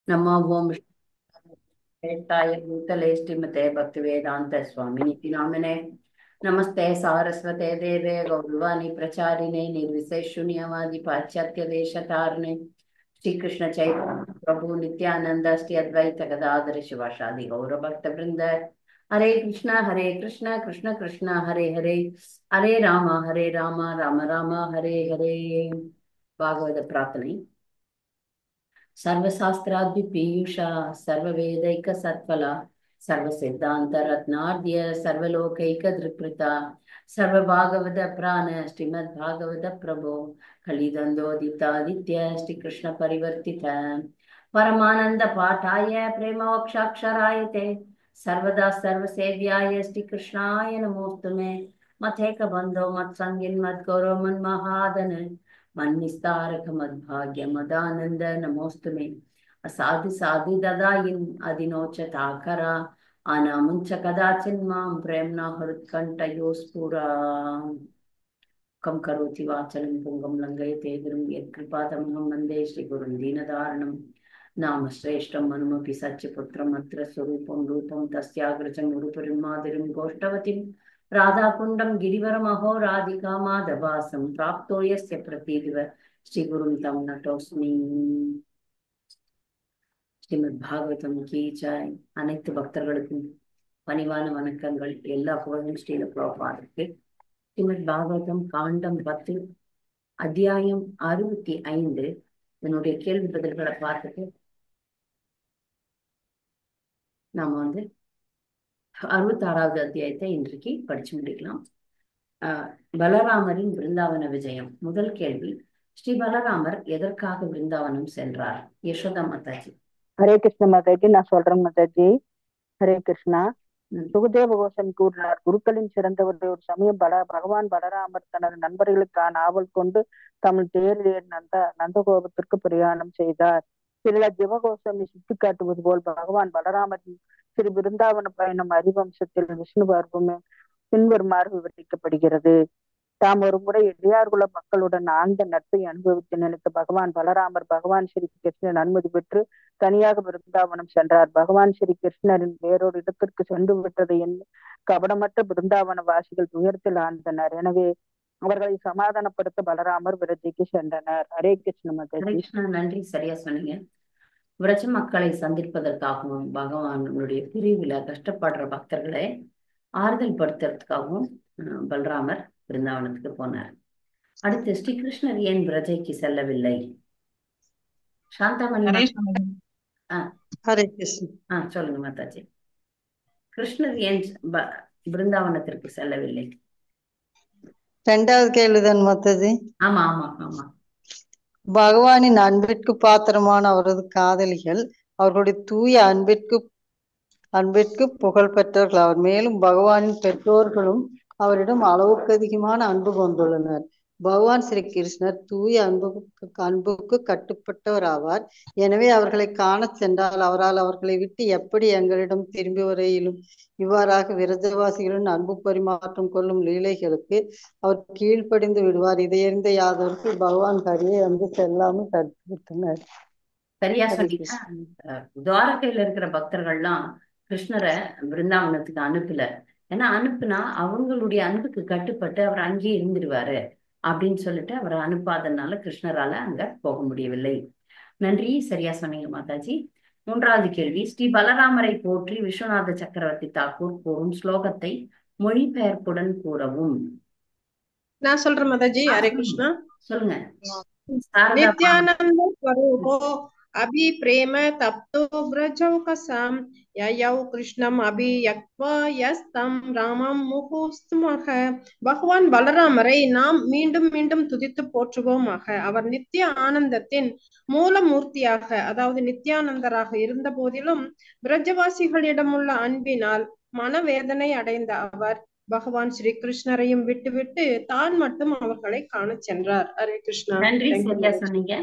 नमो ओम श्रेष्ठाय भूतले श्रीमते भक्तिवेदांत स्वामिनिति नामिने नमस्ते सारस्वते देवे गौरवाणी प्रचारिणे निर्विशेष शून्यवादी पाश्चात्य देशतारिणे श्री कृष्ण चैतन्य प्रभु नित्यानंद श्री अद्वैत गदाधर शिवासादि गौर भक्त वृंद हरे कृष्ण कृष्ण कृष्ण हरे हरे हरे राम राम राम हरे हरे भागवत प्रार्थனை सर्वशास्त्राद्विपीयूषा सर्ववेदैकसत्फला सर्वसिद्धान्तरत्नार्द्य सर्वलोकैकधृक्कृता सर्वभागवत प्राण श्रीमद्भागवत प्रभो कलिदन्दोदितादित्य श्रीकृष्ण परिवर्तित परमानंद पाठाय प्रेमवक्षाक्षराय ते सर्वदा सर्वसेव्याय श्रीकृष्णाय नमोस्तुमे मथेक बंधो मत्संगिन मद्गौरो मन्महादन मन्निस्तारक मद्भाग्य मदानंद नमोस्तुमे असाधु साधु ददायिन् अधिनोचताकरा अनामुञ्च कदाचिन् मां प्रेम्णा हृत्कण्ठयोस्फुरा कं करोति वाचलं पुंगं लङ्घयते गुरुं यत्कृपातमहं वन्दे श्रीगुरुं दीनदारणं नाम श्रेष्ठं मनुमपि सच्चिपुत्रम् अत्र स्वरूपं रूपं तस्याग्रजं गुरुपुरीं माधुरीं गोष्ठवतीं राधाकुण्डं गिरिवरमहो राधिका माधवासं प्राप्तो यस्य प्रतीदिव श्रीगुरुं तं नतोऽस्मि ஸ்ரீமத் பாகவதம் கீ ஜாய். அனைத்து பக்தர்களுக்கும் பணிவான வணக்கங்கள். எல்லா புகழும் ஸ்ரீல புரோபாருக்கு. ஸ்ரீமத் பாகவதம் காண்டம் 10 அத்தியாயம் 65. என்னுடைய கேள்வி பதில்களை பார்த்துட்டு நாம 66வது அத்தியாயத்தை இன்றைக்கு படிச்சு முடிக்கலாம். பலராமரின் பிருந்தாவன விஜயம். முதல் கேள்வி, ஸ்ரீ பலராமர் எதற்காக பிருந்தாவனம் சென்றார்? யசோதா மாதாஜி. ஹரே கிருஷ்ண மாதாஜி, நான் சொல்றேன் மாதாஜி. ஹரே கிருஷ்ணா. சுகதேவ கோஷம் கூறினார், குருக்களின் சிறந்தவர். ஒரு சமயம் பகவான் பலராமர் தனது நண்பர்களுக்கான ஆவல் கொண்டு தமிழ் தேரில் நந்தகோபத்திற்கு பிரயாணம் செய்தார். சில ஜிவகோஷமி சுட்டி காட்டுவது போல் பகவான் பலராமரின் சிறு பிருந்தாவன பயணம் ஹரிவம்சத்தில் விஷ்ணு பார்வமே பின்வருமாறு விவரிக்கப்படுகிறது. தாம் ஒரு முறை இடையார்குல மக்களுடன் ஆழ்ந்த நட்பை அனுபவித்து நினைத்த பகவான் பலராமர் பகவான் ஸ்ரீ கிருஷ்ணன் அனுமதி பெற்று தனியாக பிருந்தாவனம் சென்றார். பகவான் ஸ்ரீ கிருஷ்ணரின் வேறொரு இடத்திற்கு சென்று விட்டதை எண்ணி கபடமற்ற பிருந்தாவன வாசிகள் துயரத்தில் ஆழ்ந்தனர். எனவே அவர்களை சமாதானப்படுத்த பலராமர் விரஜைக்கு சென்றனர். ஹரே கிருஷ்ண மாதாஜி. நன்றி, சரியா சொன்னீங்க. விரஜ மக்களை சந்திப்பதற்காகவும் பகவானுடைய பிரிவுல கஷ்டப்படுற பக்தர்களை ஆறுதல் படுத்துறதுக்காகவும் பலராமர் பிருந்தாவனத்துக்கு போனார். அடுத்து, ஸ்ரீகிருஷ்ணர் ஏன் விரஜைக்கு செல்லவில்லை? சாந்தாமணி. சொல்லுங்க மாதாஜி. கிருஷ்ணர் ஏன் பிருந்தாவனத்திற்கு செல்லவில்லை? இரண்டாவது கேள்விதான் மாதாஜி. ஆமா ஆமா ஆமா. பகவானின் அன்பிற்கு பாத்திரமான அவரது காதலிகள் அவர்களுடைய தூய அன்பிற்கு புகழ் பெற்றவர்கள் அவர். மேலும் பகவானின் பெற்றோர்களும் அவரிடம் அளவுக்கு அதிகமான அன்பு கொண்டுள்ளனர். பகவான் ஸ்ரீ கிருஷ்ணர் தூய அன்புக்கு கட்டுப்பட்டவர் ஆவார். எனவே அவர்களை காண சென்றால் அவரால் அவர்களை விட்டு எப்படி எங்களிடம் திரும்பி வரையிலும்? இவ்வாறாக விரஜவாசிகளுடன் அன்பு பரிமாற்றம் கொள்ளும் லீலைகளுக்கு அவர் கீழ்ப்படிந்து விடுவார். இதை எறிந்த யாதவருக்கு பகவான் ஹரியை வந்து செல்லாமல் தடுத்துவிட்டனர். சரியா சொன்னீங்க. துவாரகையில இருக்கிற பக்தர்கள்லாம் கிருஷ்ணரை பிருந்தாவனத்துக்கு அனுப்பல. ஏன்னா அனுப்புனா அவங்களுடைய அன்புக்கு கட்டுப்பட்டு அவர் அங்கேயே இருந்துடுவாரு அப்படின்னு சொல்லிட்டு அவரை அனுப்பாதனால கிருஷ்ணரால அங்க போக முடியவில்லை. நன்றி, சரியா சொன்னீங்க மாதாஜி. மூன்றாவது கேள்வி, ஸ்ரீ பலராமரை போற்றி விஸ்வநாத சக்கரவர்த்தி தாக்கூர் கூறும் ஸ்லோகத்தை மொழிபெயர்ப்புடன் கூறவும். நான் சொல்றேன் மாதாஜி. ஹரே கிருஷ்ணா. சொல்லுங்க. நித்யானந்த ஸ்வரூபோ அபி பிரேம தப்தோ பிரஜௌகசாம் யயௌ கிருஷ்ணம் அபி யக்வா யஸ்தம் ராமம் முகுஸ்துமக. பகவான் பலராமரை நாம் மீண்டும் மீண்டும் துதித்து போற்றுவோமாக. அவர் நித்திய ஆனந்தத்தின் மூலமூர்த்தியாக, அதாவது நித்யானந்தராக இருந்த போதிலும் பிரஜவாசிகளிடமுள்ள அன்பினால் மனவேதனை அடைந்த அவர் பகவான் ஸ்ரீ கிருஷ்ணரையும் விட்டுவிட்டு தான் மட்டும் அவர்களை காண சென்றார். ஹரே கிருஷ்ணா. நன்றி, சரியா சொன்னீங்க.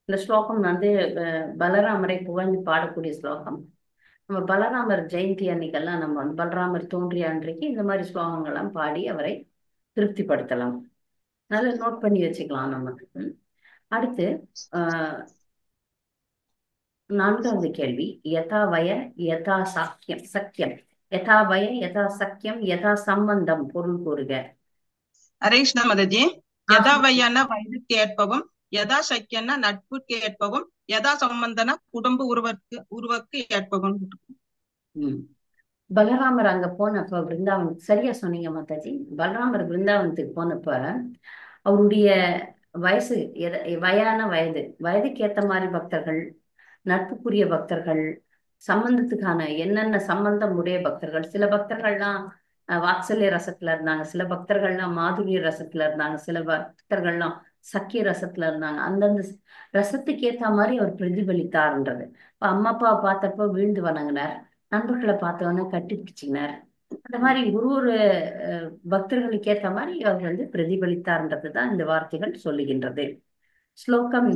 இந்த ஸ்லோகம் பலராமரை புகழ்ந்து பாடக்கூடிய ஸ்லோகம். நம்ம பலராமர் ஜெயந்தி அன்னைக்கெல்லாம் நம்ம பலராமர் தோன்றிய அன்றைக்கு இந்த மாதிரி ஸ்லோகங்கள்லாம் பாடி அவரை திருப்திப்படுத்தலாம். நல்லா நோட் பண்ணி வச்சுக்கலாம் நமக்கு. அடுத்து 4வது கேள்வி, யதா வய யதா சாக்கியம் சக்கியம், யதா வய யதா சக்கியம் யதா சம்பந்தம் பொருள் கூறுக. ஹரே கிருஷ்ணா மாதாஜி. யதா வயன வயதுக்கு ஏற்பவும், யதா சக்கியன நட்புக்கு ஏற்பவும், யதா சம்பந்தன குடும்ப உருவக்கு ஏற்பவும். பலராமர் அங்க போனப்ப பிருந்தாவனுக்கு, சரியா சொன்னீங்க மாதாஜி. பலராமர் பிருந்தாவனத்துக்கு போனப்ப அவருடைய வயசு வயான வயதுக்கு ஏத்த மாதிரி பக்தர்கள், நட்புக்குரிய பக்தர்கள், சம்பந்தத்துக்கான என்னென்ன சம்பந்தம் உடைய பக்தர்கள், சில பக்தர்கள்லாம் வாத்சல்ய ரசத்துல இருந்தாங்க, சில பக்தர்கள்லாம் மாதுரிய ரசத்துல இருந்தாங்க, சில பக்தர்கள்லாம் சக்கிய ரசத்துல இருந்தாங்க. அந்தந்த ரசத்துக்கு ஏத்த மாதிரி அவர் பிரதிபலித்தார்ன்றது. இப்ப அம்மா அப்பா பார்த்தப்ப வீழ்ந்து வணங்கினார், நண்பர்களை பார்த்தவொன்னே கட்டி பிடிச்சினார். அந்த மாதிரி ஒரு பக்தர்களுக்கு ஏற்ற மாதிரி அவர் வந்து பிரதிபலித்தார்ன்றதுதான் இந்த வார்த்தைகள் சொல்லுகின்றது. ஸ்லோகம்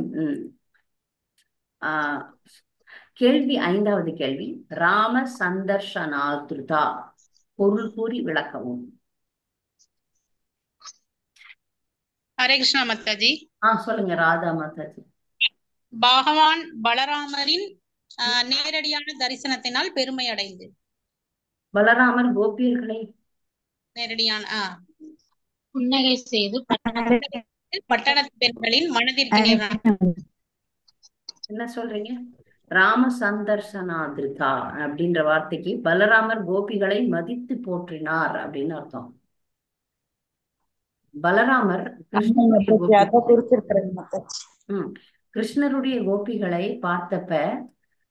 கேள்வி 5வது கேள்வி, ராம சந்தர்ஷனாத்ருதா பொருள் கூறி விளக்கவும். ஹரே கிருஷ்ணா மாதாஜி. சொல்லுங்க ராதா மாதாஜி. பகவான் பலராமரின் நேரடியான தரிசனத்தினால் பெருமை அடைந்து. பலராமர் கோபியர்களை நேரடியான புன்னகை செய்து பட்டணத்து பெண்களின் மனதிற்கு என்ன சொல்றீங்க? ராம சந்தர்சனாதிருதா அப்படின்ற வார்த்தைக்கு பலராமர் கோபிகளை மதித்து போற்றினார் அப்படின்னு அர்த்தம். பலராமர் கிருஷ்ணருடைய கோபிகளை பார்த்தப்ப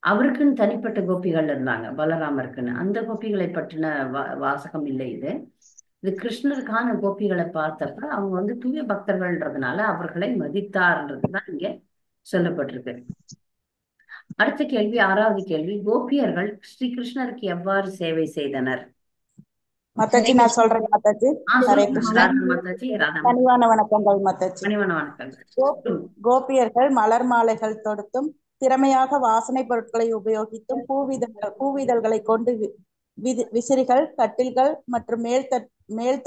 அவருக்குன்னு தனிப்பட்ட கோபிகள் இருந்தாங்க பலராமருக்குன்னு. அந்த கோபிகளை பற்றின வாசகம் இல்லை இது. இது கிருஷ்ணருக்கான கோபிகளை பார்த்தப்ப அவங்க வந்து தூய பக்தர்கள்ன்றதுனால அவர்களை மதித்தார்ன்றதுதான் இங்க சொல்லப்பட்டிருக்கு. அடுத்த கேள்வி 6வது கேள்வி, கோபியர்கள் ஸ்ரீ கிருஷ்ணருக்கு எவ்வாறு சேவை செய்தனர்? மாதாஜி நான் சொல்றேன் மாதாஜி. ஹரே கிருஷ்ணா மாதாஜி. பணிவான வணக்கங்கள் மாதாஜி. பணிவான வணக்கங்கள். கோபியர்கள் மலர் மாலைகள் தொடுத்தும் திறமையாக வாசனை பொருட்களை உபயோகித்தும் பூவிதழ்களை கொண்டு விசிறிகள், கட்டில்கள் மற்றும் மேல்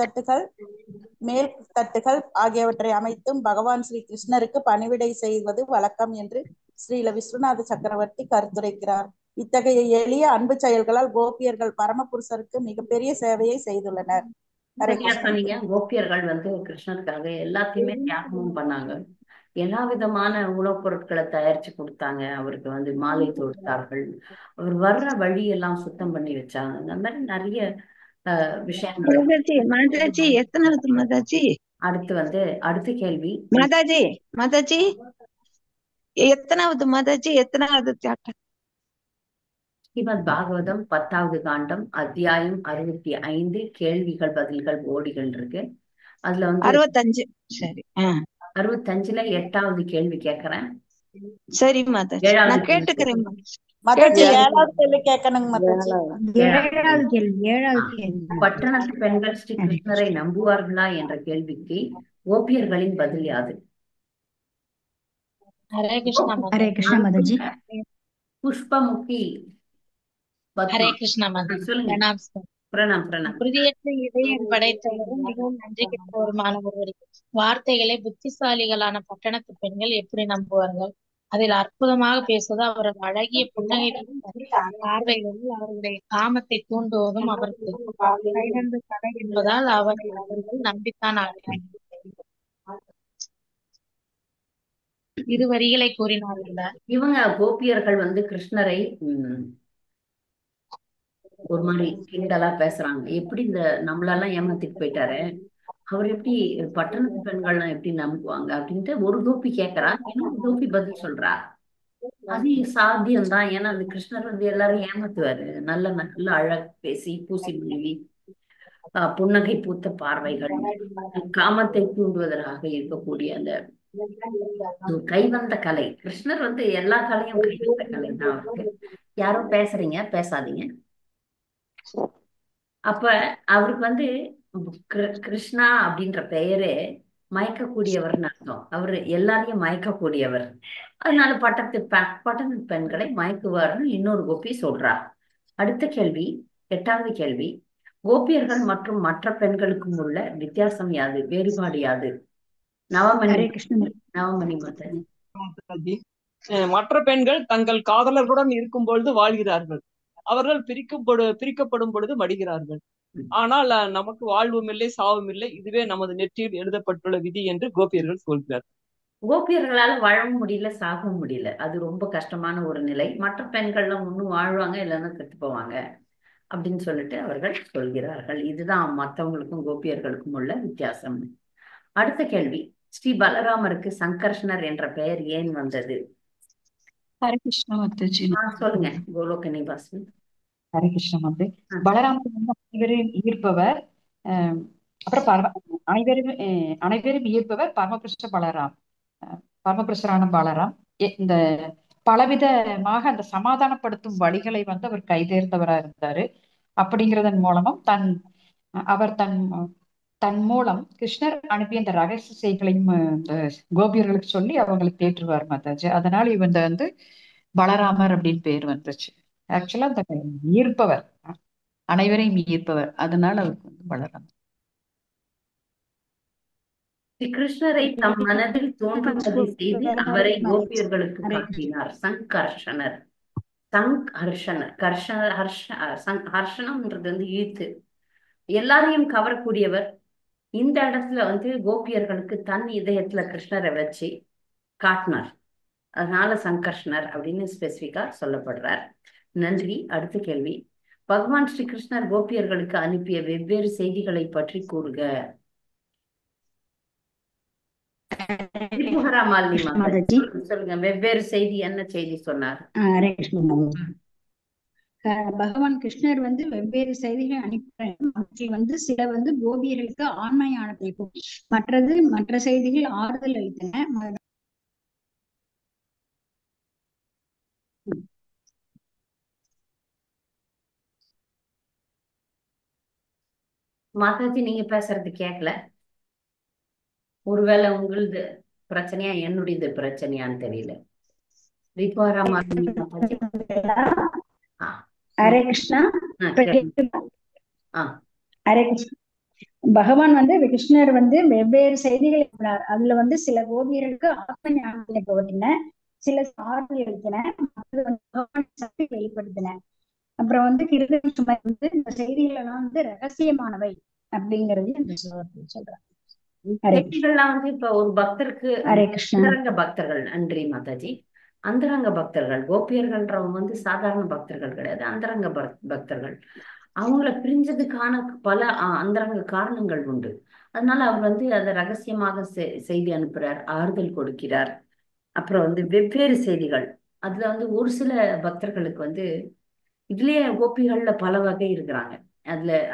தட்டுகள் ஆகியவற்றை அமைத்தும் பகவான் ஸ்ரீ கிருஷ்ணருக்கு பணிவிடை செய்வது வழக்கம் என்று ஸ்ரீல விஸ்வநாத சக்கரவர்த்தி கருத்துரைக்கிறார். இத்தகைய எளிய அன்பு செயல்களால் கோபியர்கள் பரமபுருஷருக்கு மிகப்பெரிய சேவையை செய்துள்ளனர். கோபியர்கள் வந்து கிருஷ்ணருக்காக எல்லாத்தையுமே தியாகமும் பண்ணாங்க. எல்லா விதமான உணவுப் பொருட்களை தயாரிச்சு கொடுத்தாங்க. அவருக்கு வந்து மாலை தொடுத்தார்கள். அவர் வர்ற வழி எல்லாம் சுத்தம் பண்ணி வச்சாங்க. அந்த மாதிரி நிறைய விஷயங்கள். எத்தனாவது மாதாஜி? அடுத்து வந்து அடுத்த கேள்வி மாதாஜி எத்தனாவது மாதாஜி? எத்தனாவது சாப்டர்? ஸ்ரீமத் பாகவதம் 10வது காண்டம் அத்தியாயம் 65 கேள்விகள் பதில்கள் ஓடிகள் இருக்கு. அதுல வந்து 65. சரி, 65ல 8வது கேள்வி கேக்குறேன். சரி மாதாஜி, நான் கேட்டுக்கிறேன் மாதாஜி. 7வது கேள்வி கேட்கணுங்க மாதாஜி. 7வது கேள்வி. பட்டணத்து பெண்கள் ஸ்ரீ கிருஷ்ணரை நம்புவார்களா என்ற கேள்விக்கு கோபியர்களின் பதில் யாது? ஹரே கிருஷ்ணா மாதாஜி. புஷ்பமுகி. ஹரே கிருஷ்ணா மாதாஜி. பிரணாம். உறுதியற்ற இதயம் படைத்தவரும் மிகவும் நன்றி கெட்டவருமான ஒருவரை வார்த்தைகளை புத்திசாலிகளான பட்டணத்து பெண்கள் எப்படி நம்புவார்கள்? அதில் அற்புதமாக பேசுவது அவரது அழகிய புன்னகை பார்வைகளில் அவர்களுடைய காமத்தை தூண்டுவதும் அவருக்கு தடை என்பதால் அவர்கள் நம்பித்தான் ஆகிறார்கள். இரு வரிகளை கூறினார்கள். இவங்க கோபியர்கள் வந்து கிருஷ்ணரை ஒரு மாதிரி கிண்டலா பேசுறாங்க. எப்படி இந்த நம்மளெல்லாம் ஏமாத்திட்டு போயிட்டாரு, அவர் எப்படி பட்டணத்து பெண்கள்லாம் எப்படி நம்புவாங்க அப்படின்ட்டு ஒரு கோபி கேட்கறா. இன்னொரு கோபி பதில் சொல்றா. அது சாத்தியம்தான். ஏன்னா அந்த கிருஷ்ணர் வந்து எல்லாரும் ஏமாத்துவாரு. நல்ல நல்ல அழகு பேசி பூசி மனைவி புன்னகை பூத்த பார்வைகள், காமத்தை தூண்டுவதற்காக இருக்கக்கூடிய அந்த கைவந்த கலை. கிருஷ்ணர் வந்து எல்லா கலையும் கைவந்த கலை தான் அவருக்கு. யாரோ பேசுறீங்க, பேசாதீங்க. அப்ப அவருக்கு வந்து கிருஷ்ணா அப்படின்ற பெயரே மயக்கக்கூடியவர்னு அர்த்தம். அவரு எல்லாரையும் மயக்கக்கூடியவர். அதனால பட்டணத்து பெண்களை மயக்குவார்னு இன்னொரு கோபி சொல்றார். அடுத்த கேள்வி 8வது கேள்வி, கோபியர்கள் மற்றும் மற்ற பெண்களுக்கும் உள்ள வித்தியாசம் யாது, வேறுபாடு யாது? நவமணி மாதாஜி. மற்ற பெண்கள் தங்கள் காதலர்களுடன் இருக்கும் பொழுது வாழ்கிறார்கள், அவர்கள் பிரிக்கப்படும் பொழுது மடிகிறார்கள். ஆனால் நமக்கு வாழ்வும் இல்லை சாவும் இல்லை, இதுவே நமது நெற்றியில் எழுதப்பட்டுள்ள விதி என்று கோபியர்கள் சொல்கிறார். கோபியர்களால வாழவும் முடியல, சாகவும் முடியல. அது ரொம்ப கஷ்டமான ஒரு நிலை. மற்ற பெண்கள்லாம் ஒன்னும் வாழ்வாங்க, இல்லைன்னா செத்து போவாங்க அப்படின்னு சொல்லிட்டு அவர்கள் சொல்கிறார்கள். இதுதான் மற்றவங்களுக்கும் கோபியர்களுக்கும் உள்ள வித்தியாசம். அடுத்த கேள்வி, ஸ்ரீ பலராமருக்கு சங்கர்ஷனர் என்ற பெயர் ஏன் வந்தது? ஹரே கிருஷ்ணா மாதாஜி. சொல்லுங்க கோலோகனி பாஸ்மி. ஹரே கிருஷ்ணா மாதே. பலராமர் வந்து அனைவரையும் ஈர்ப்பவர், அப்புறம் அனைவரும் ஈர்ப்பவர் பரமகிருஷ்ண பலராம், பரமகிருஷ்ணரான பலராம். இந்த பலவிதமாக அந்த சமாதானப்படுத்தும் வழிகளை வந்து அவர் கைதேர்ந்தவரா இருந்தாரு. அப்படிங்கிறதன் மூலமும் அவர் தன் மூலம் கிருஷ்ணர் அனுப்பிய அந்த ரகசிய செய்திகளையும் இந்த கோபியர்களுக்கு சொல்லி அவங்களுக்கு தேற்றுவார் மாதாஜி. அதனால இவன் வந்து பலராமர் அப்படின்னு பேர் வந்துச்சு. ஆக்சுவலா அந்த ஈர்ப்பவர், அனைவரையும் ஈர்ப்பவர், அதனால அவருக்கு வந்து பலராமர். ஸ்ரீ கிருஷ்ணரை தம் மனதில் தோன்றுவதை செய்து அவரை கோபியர்களுக்கு காட்டினார். சங்கர்ஷனர், ஹர்ஷனம்ன்றது வந்து ஈர்த்து எல்லாரையும் கவரக்கூடியவர். இந்த இடத்துல வந்து கோபியர்களுக்கு தன் இதயத்துல கிருஷ்ணரை வச்சு காட்டினார். அதனால சங்கர்ஷனர் அப்படின்னு ஸ்பெசிபிக்கா சொல்லப்படுறார். நன்றி. அடுத்த கேள்வி, பகவான் ஸ்ரீ கிருஷ்ணர் கோபியர்களுக்கு அனுப்பிய வெவ்வேறு செய்திகளை பற்றி கூறுக. சொல்லுங்க, வெவ்வேறு செய்தி என்ன செய்தி சொன்னார்? ஹரே கிருஷ்ணா. பகவான் கிருஷ்ணர் வந்து வெவ்வேறு செய்திகளை அனுப்பி வந்து சில வந்து கோபியர்களுக்கு ஆண்மை ஞானத்தையும், மற்ற செய்திகள் ஆறுதல் அளித்தன. மாதாஜி நீங்க பேசுறது கேட்கல. ஒருவேளை உங்களது பிரச்சனையா என்னுடையது பிரச்சனையான்னு தெரியல. ஹரே கிருஷ்ணா. ஹரே கிருஷ்ணா. பகவான் வந்து கிருஷ்ணர் வந்து வெவ்வேறு செய்திகள் இருக்கிறார். அதுல வந்து சில கோபியர்களுக்கு ஆத்ம ஞானத்தை போதின, சில ஆறுதல் அளித்தன, சக்தி வெளிப்படுத்தின. அப்புறம் வந்து கிருதம் சுமை வந்து இந்த செய்திகள் எல்லாம் வந்து ரகசியமானவை அப்படிங்கறது சொல்றாங்க. செய்திகள்லாம் வந்து இப்ப ஒரு பக்தருக்கு அந்தரங்க பக்தர்கள். நன்றி மாதாஜி. அந்தரங்க பக்தர்கள், கோபியர்கள்ன்றவங்க வந்து சாதாரண பக்தர்கள் கிடையாது, அந்தரங்க பக்தர்கள். அவங்கள பிரிஞ்சதுக்கான பல அந்தரங்க காரணங்கள் உண்டு. அதனால அவர் வந்து அதை ரகசியமாக செய்தி அனுப்புறார், ஆறுதல் கொடுக்கிறார். அப்புறம் வந்து வெவ்வேறு செய்திகள், அதுல வந்து ஒரு சில பக்தர்களுக்கு வந்து இதுலயே கோபிகள்ல பல வகை இருக்கிறாங்க,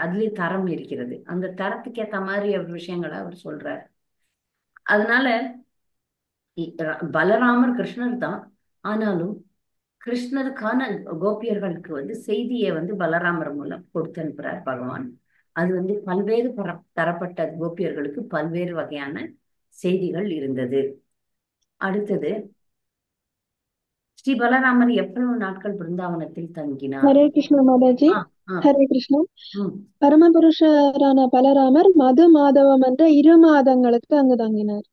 அதுலயே தரம் இருக்கிறது. அந்த தரத்துக்கு ஏத்த மாதிரி அவர் விஷயங்களை அவர் சொல்றார். அதனால பலராமர் கிருஷ்ணர் தான், ஆனாலும் கிருஷ்ணருக்கான கோபியர்களுக்கு வந்து செய்தியை வந்து பலராமர் மூலம் கொடுத்து அனுப்புறார் பகவான். அது வந்து பல்வேறு தரப்பட்ட கோபியர்களுக்கு பல்வேறு வகையான செய்திகள் இருந்தது. அடுத்தது, ஸ்ரீ பலராமர் எவ்வளவு நாட்கள் பிருந்தாவனத்தில் தங்கினார்? ஹரே கிருஷ்ணா மாதாஜி. ஹரே கிருஷ்ணா. பரமபுருஷரான பலராமர் மது மாதவம் என்ற 2 மாதங்களுக்கு அங்கு தங்கினார்.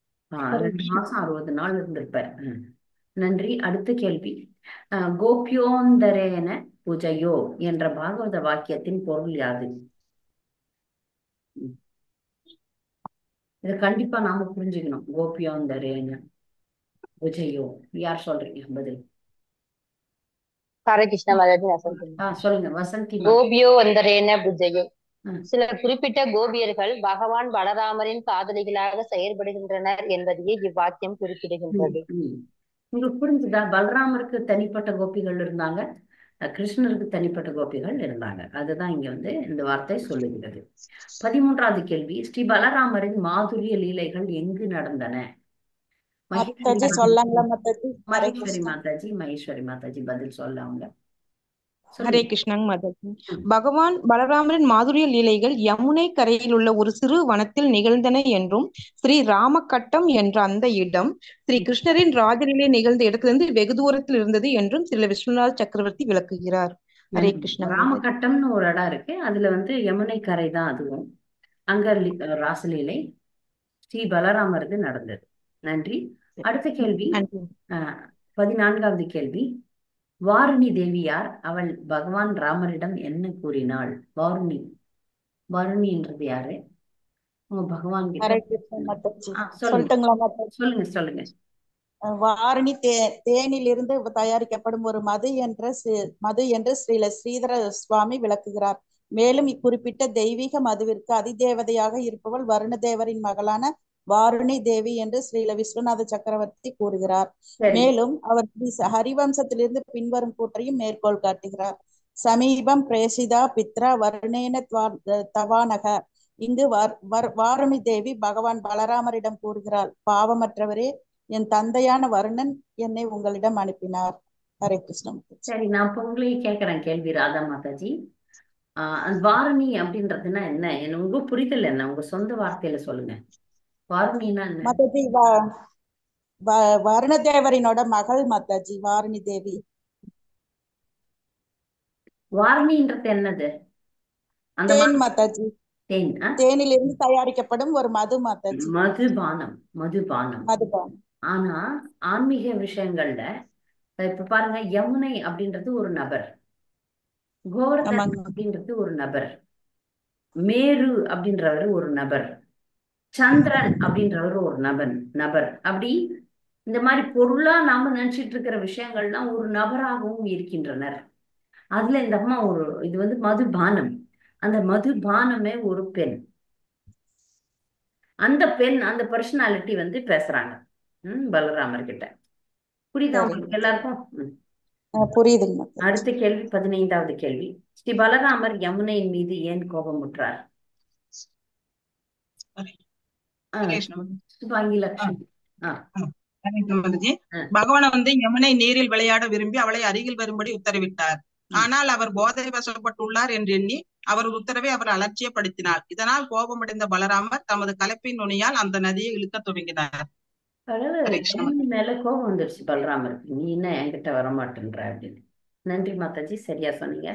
2 மாசம் 60 நாள் இருந்திருப்பார். நன்றி. அடுத்த கேள்வி, கோபியோந்தரேன பூஜையோ என்ற பாகவத வாக்கியத்தின் பொருள் யாது? இதை கண்டிப்பா நாம புரிஞ்சுக்கணும். கோபியோந்தரேன பூஜையோ, யார் சொல்றீங்க பதில்? ஹரே கிருஷ்ணா மாதாஜி, நான் சொல்றேன். சொல்லுங்க வசந்தி. கோபியோ வந்தரேன பூஜையோ, சில குறிப்பிட்ட கோபியர்கள் பகவான் பலராமரின் காதலிகளாக செயல்படுகின்றனர் என்பதையே இவ்வாக்கியம் குறிப்பிடுகின்றது. உங்களுக்கு புரிஞ்சுதா? பலராமருக்கு தனிப்பட்ட கோபிகள் இருந்தாங்க, கிருஷ்ணருக்கு தனிப்பட்ட கோபிகள் இருந்தாங்க. அதுதான் இங்க வந்து இந்த வார்த்தை சொல்லுகிறது. 13வது கேள்வி, ஸ்ரீ பலராமரின் மாதுரிய லீலைகள் எங்கு நடந்தன? மகேஸ்வரி மாதாஜி பதில் சொல்லாங்க. ஹரே கிருஷ்ணாங்க மாதாஜி. பகவான் பலராமரின் மாதுரிய லீலைகள் யமுனை கரையில் உள்ள ஒரு சிறு வனத்தில் நிகழ்ந்தன என்றும், ஸ்ரீ ராமகட்டம் என்ற அந்த இடம் ஸ்ரீ கிருஷ்ணரின் ராஜலீலை நிகழ்ந்த இடத்திலிருந்து வெகு தூரத்தில் இருந்தது என்றும் ஸ்ரீ விஸ்வநாத சக்கரவர்த்தி விளக்குகிறார். ஹரே கிருஷ்ணா. ராமகட்டம்னு ஒரு இடம் இருக்கு, அதுல வந்து யமுனை கரை தான் அதுவும். அங்க ராசலீலை ஸ்ரீ பலராமருக்கு நடந்தது. நன்றி. அடுத்த கேள்வி, 14வது கேள்வி, வாருணி தேவி யார்? அவள் பகவான் ராமரிடம் என்ன கூறினாள்? வாருணி வாருணின்றது யாரு? உங்க பகவான் கிட்ட ஹரே கிருஷ்ண மாதாஜி. சொல்லுங்க சொல்லட்டுங்களா மாதாஜி? சொல்லுங்க சொல்லுங்க. வாரணி தேனிலிருந்து தயாரிக்கப்படும் ஒரு மது என்று ஸ்ரீதர சுவாமி விளக்குகிறார். மேலும் இக்குறிப்பிட்ட தெய்வீக மதுவிற்கு அதிதேவதையாக இருப்பவள் வருணதேவரின் மகளான வாருணி தேவி என்று ஸ்ரீல விஸ்வநாத சக்கரவர்த்தி கூறுகிறார். மேலும் அவர் ஹரிவம்சத்திலிருந்து பின்வரும் கூற்றையும் மேற்கோள் காட்டுகிறார். சமீபம் பிரேசிதா பித்ரா வருணேன தவானக. இங்கு வாருணி தேவி பகவான் பலராமரிடம் கூறுகிறாள், பாவமற்றவரே, என் தந்தையான வருணன் என்னை உங்களிடம் அனுப்பினார். ஹரே கிருஷ்ணன். சரி, நான் இப்ப உங்களையே கேட்கிறேன் கேள்வி ராதா மாதாஜி. வாருணி அப்படின்றதுன்னா என்ன? உங்க புரிதல் என்ன? உங்க சொந்த வார்த்தையில சொல்லுங்க. வாருணினா என்ன மாதாஜி? வருணதேவரினோட மகள் மாதாஜி வாருணி தேவி. வாருணின்றது என்னது? தேன் மாதாஜி. தேன். தேனிலிருந்து தயாரிக்கப்படும் ஒரு மது மாதாஜி. மதுபானம். மதுபானம். ஆனா ஆன்மீக விஷயங்கள்ல இப்ப பாருங்க, யமுனை அப்படின்றது ஒரு நபர், கோவர்தன் அப்படின்றது ஒரு நபர், மேரு அப்படின்றவர் ஒரு நபர், சந்திரன் அப்படின்றவர் ஒரு நபர். அப்படி இந்த மாதிரி பொருளா நாம நினைச்சிட்டு இருக்கிற விஷயங்கள்லாம் ஒரு நபராகவும் இருக்கின்றனர். அதுல இந்த அம்மா இது வந்து மதுபானம். அந்த மதுபானமே ஒரு பெண். அந்த பெண், அந்த பர்சனாலிட்டி வந்து பேசுறாங்க பலராமர் கிட்ட. புரியுதா உங்களுக்கு எல்லாருக்கும்? புரியுதுங்க. அடுத்த கேள்வி, 15வது கேள்வி. ஸ்ரீ பலராமர் யமுனையின் மீது ஏன் கோபமுற்றார்? பகவான் வந்து யமுனை நீரில் விளையாட விரும்பி அவளை அருகில் வரும்படி உத்தரவிட்டார். ஆனால் அவர் போதை வசப்பட்டுள்ளார் என்று எண்ணி அவரது உத்தரவை அவர் அலட்சியப்படுத்தினார். இதனால் கோபமடைந்த பலராமர் தமது கலப்பின் நுனியால் அந்த நதியை இழுக்க தொடங்கினார். மேல கோபம் வந்துருச்சு பலராமருக்கு, நீ என்ன என்கிட்ட வரமாட்டேன்ற அப்படின்னு. நன்றி மாதாஜி, சரியா சொன்னீங்க.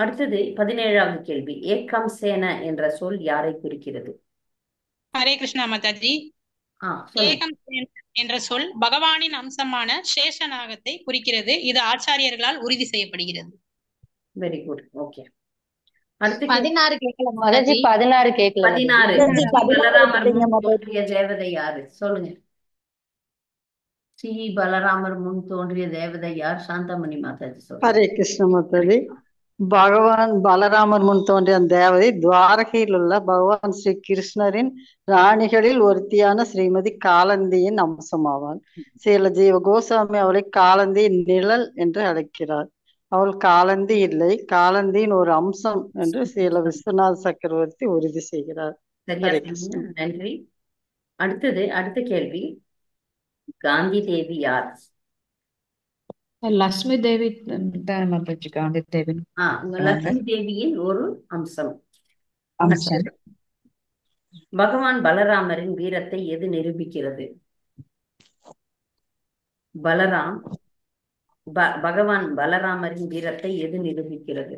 அடுத்தது 17வது கேள்வி. ஏகம் சேன என்ற சொல் யாரை குறிக்கிறது? ஹரே கிருஷ்ணா மாதாஜி. ஏகம் சேன என்ற சொல் பகவானின் அம்சமான சேஷநாகத்தை குறிக்கிறது. இது ஆச்சாரியர்களால் உறுதி செய்யப்படுகிறது. Very good, okay. 16 கேட்கல மாதாஜி. 16 கேட்கல. 16 பலராமர் முன் தோன்றிய தேவதை யாரு? சொல்லுங்க. ஸ்ரீ பலராமர் முன் தோன்றிய தேவதை யார்? சாந்தமணி மாதாஜி சொல்லுங்க. ஹரே கிருஷ்ண மாதாஜி. பகவான் பலராமர் முன் தோன்றிய தேவதை துவாரகையில் உள்ள பகவான் ஸ்ரீ கிருஷ்ணரின் ராணிகளில் ஒருத்தியான ஸ்ரீமதி காலந்தியின் அம்சமாவாள். ஸ்ரீல ஜீவ கோஸ்வாமி அவளை காலந்தியின் நிழல் என்று அழைக்கிறார். அவள் காலந்தி இல்லை, காலந்தியின் ஒரு அம்சம் என்று ஸ்ரீல விஸ்வநாத சக்கரவர்த்தி உறுதி செய்கிறார். நன்றி. அடுத்த கேள்வி. காந்தி தேவி யார்? லட்சுமி தேவி மாதாஜி. காந்தி தேவி லட்சுமி தேவியின் ஒரு அம்சம். பகவான் பலராமரின் வீரத்தை எது நிரூபிக்கிறது? பகவான் பலராமரின் வீரத்தை எது நிரூபிக்கிறது?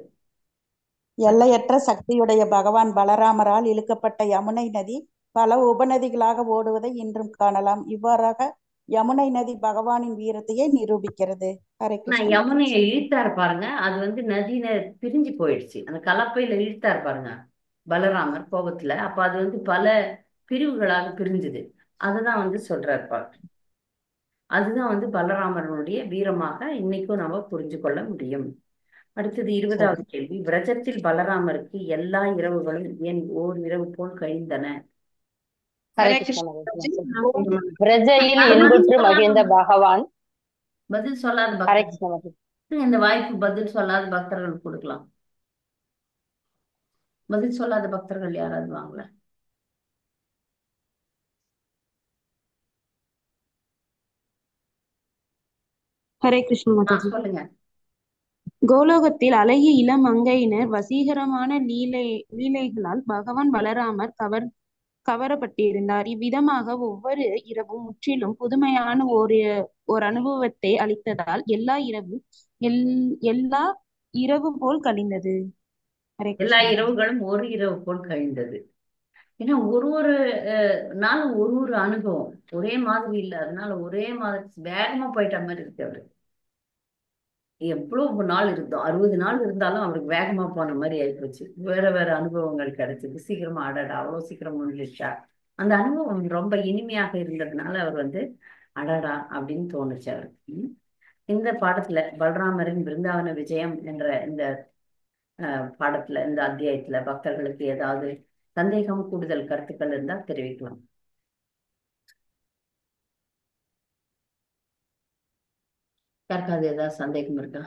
எல்லையற்ற சக்தியுடைய பகவான் பலராமரால் இழுக்கப்பட்ட யமுனை நதி பல உபநதிகளாக ஓடுவதை இன்றும் காணலாம். இவ்வாறாக யமுனை நதி பகவானின் வீரத்தையே நிரூபிக்கிறது. யமுனையை இழுத்தார் பாருங்க, அது வந்து நதியில பிரிஞ்சு போயிடுச்சு. அந்த கலப்பையில இழுத்தார் பாருங்க பலராமர் கோபத்துல. அப்ப அது வந்து பல பிரிவுகளாக பிரிஞ்சுது. அதுதான் வந்து சொல்றார் பாருங்க. அதுதான் வந்து பலராமனுடைய வீரமாக இன்னைக்கும் நம்ம புரிஞ்சு கொள்ள முடியும். அடுத்தது 20வது கேள்வி. விரஜத்தில் பலராமருக்கு எல்லா இரவுகளும் ஏன் ஓர் இரவு போல் கழிந்தன? மகிழ்ந்த பகவான். பதில் சொல்லாத பக்தர்கள், இந்த வாய்ப்பு பதில் சொல்லாத பக்தர்கள் கொடுக்கலாம். பதில் சொல்லாத பக்தர்கள் யாராவது வாங்கல? ஹரே கிருஷ்ண மாதாஜி. சொல்லுங்க. கோலோகத்தில் அழகிய இளம் மங்கையினர் வசீகரமான லீலைகளால் பகவான் பலராமர் கவரப்பட்டிருந்தார். இவ்விதமாக ஒவ்வொரு இரவும் முற்றிலும் புதுமையான ஒரு அனுபவத்தை அளித்ததால் எல்லா இரவு போல் கழிந்தது. எல்லா இரவுகளும் ஒரு இரவு போல் கழிந்தது. ஏன்னா ஒரு நாளும் ஒரு அனுபவம் ஒரே மாதிரி இல்லை, அதனால ஒரே மாதிரி வேகமா போயிட்ட மாதிரி இருக்கு அவரு. எவ்வளவு நாள் இருந்தோம், 60 நாள் இருந்தாலும் அவருக்கு வேகமா போன மாதிரி ஆயிப்போச்சு. வேற வேற அனுபவங்கள் கிடைச்சது, சீக்கிரமா அடடா அவ்வளவு சீக்கிரம் முடிஞ்சிச்சா. அந்த அனுபவம் ரொம்ப இனிமையாக இருந்ததுனால அவர் அடடா அப்படின்னு தோணுச்சு அவருக்கு. இந்த பாடத்துல பலராமரின் பிருந்தாவன விஜயம் என்ற இந்த பாடத்துல, இந்த அத்தியாயத்துல பக்தர்களுக்கு ஏதாவது சந்தேகம், கூடுதல் கருத்துக்கள் இருந்தா தெரிவிக்கலாம். யாருக்காவது ஏதாவது சந்தேகம் இருக்கா?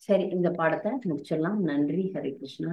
சரி, இந்த பாடத்தை முடிச்சிடலாம். நன்றி. ஹரே கிருஷ்ணா.